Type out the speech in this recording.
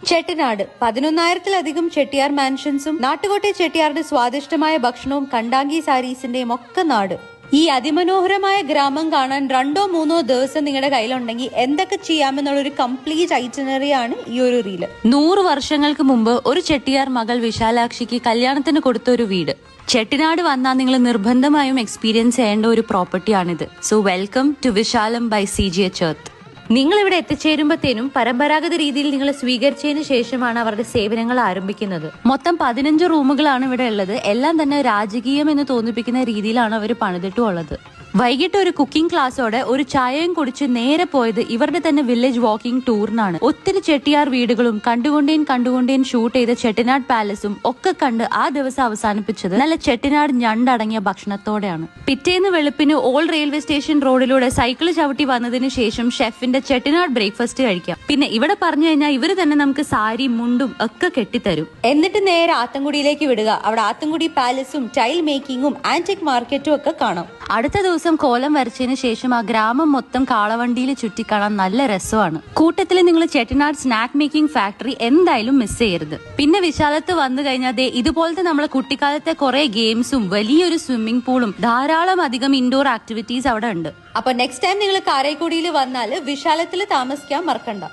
ചെട്ടിനാട് 11,000-ലധികം ചെട്ടിയാർ മാൻഷൻസും നാട്ടുകോട്ടെ ചെട്ടിയാറിന്റെ സ്വാദിഷ്ടമായ ഭക്ഷണവും കണ്ടാങ്കി സാരീസിന്റെയും ഒക്കെ നാട്. ഈ അതിമനോഹരമായ ഗ്രാമം കാണാൻ 2-3 ദിവസം നിങ്ങളുടെ കയ്യിലുണ്ടെങ്കിൽ എന്തൊക്കെ ചെയ്യാമെന്നുള്ളൊരു കംപ്ലീറ്റ് ഐറ്റിനറി ആണ് ഈ ഒരു റീല്. 100 വർഷങ്ങൾക്ക് മുമ്പ് ഒരു ചെട്ടിയാർ മകൾ വിശാലാക്ഷിക്ക് കല്യാണത്തിന് കൊടുത്ത ഒരു വീട്. ചെട്ടിനാട് വന്നാൽ നിങ്ങൾ നിർബന്ധമായും എക്സ്പീരിയൻസ് ചെയ്യേണ്ട ഒരു പ്രോപ്പർട്ടിയാണിത്. So welcome to Vishalam by CGH Earth. നിങ്ങൾ ഇവിടെ എത്തിച്ചേരുമ്പോഴത്തേനും പരമ്പരാഗത രീതിയിൽ നിങ്ങൾ സ്വീകരിച്ചതിന് ശേഷമാണ് അവരുടെ സേവനങ്ങൾ ആരംഭിക്കുന്നത്. മൊത്തം 15 റൂമുകളാണ് ഇവിടെ ഉള്ളത്. എല്ലാം തന്നെ രാജകീയം എന്ന് തോന്നിപ്പിക്കുന്ന രീതിയിലാണ് അവർ പണിതിട്ടുള്ളത്. വൈകിട്ട് ഒരു കുക്കിംഗ് ക്ലാസ്സോടെ ഒരു ചായയും കുടിച്ച് നേരെ പോയത് ഇവരുടെ തന്നെ വില്ലേജ് വാക്കിംഗ് ടൂറിനാണ്. ഒത്തിരി ചെട്ടിയാർ വീടുകളും കണ്ടുകൊണ്ടേൻ ഷൂട്ട് ചെയ്ത ചെട്ടിനാട് പാലസും ഒക്കെ കണ്ട് ആ ദിവസം അവസാനിപ്പിച്ചത് നല്ല ചെട്ടിനാട് ഞണ്ടടങ്ങിയ ഭക്ഷണത്തോടെയാണ്. പിറ്റേന്ന് വെളുപ്പിന് ഓൾഡ് റെയിൽവേ സ്റ്റേഷൻ റോഡിലൂടെ സൈക്കിൾ ചവിട്ടി വന്നതിന് ശേഷം ഷെഫിന്റെ ചെട്ടിനാട് ബ്രേക്ക്ഫാസ്റ്റ് കഴിക്കാം. പിന്നെ ഇവിടെ പറഞ്ഞു കഴിഞ്ഞാൽ ഇവര് തന്നെ നമുക്ക് സാരി മുണ്ടും ഒക്കെ കെട്ടിത്തരും. എന്നിട്ട് നേരെ ആത്തൻകുടിയിലേക്ക് വിടുക. അവിടെ ആത്തൻകുടി പാലസും ടൈൽ മേക്കിങ്ങും ആന്റിക് മാർക്കറ്റും ഒക്കെ കാണാം. അടുത്ത ദിവസം കോലം വരച്ചതിന് ശേഷം ആ ഗ്രാമം മൊത്തം കാളവണ്ടിയിൽ ചുറ്റിക്കാണാൻ നല്ല രസമാണ്. കൂട്ടത്തിൽ നിങ്ങൾ ചെട്ടിനാട് സ്നാക്ക് മേക്കിംഗ് ഫാക്ടറി എന്തായാലും മിസ് ചെയ്യരുത്. പിന്നെ വിശാലത്ത് വന്നു കഴിഞ്ഞാൽ ഇതുപോലത്തെ നമ്മളെ കുട്ടിക്കാലത്തെ കുറെ ഗെയിംസും വലിയൊരു സ്വിമ്മിംഗ് പൂളും ധാരാളം അധികം ഇൻഡോർ ആക്ടിവിറ്റീസ് അവിടെ ഉണ്ട്. അപ്പൊ നെക്സ്റ്റ് ടൈം നിങ്ങൾ കാരൈക്കുടിയിൽ വന്നാൽ വിശാലത്തിൽ താമസിക്കാൻ മറക്കണ്ട.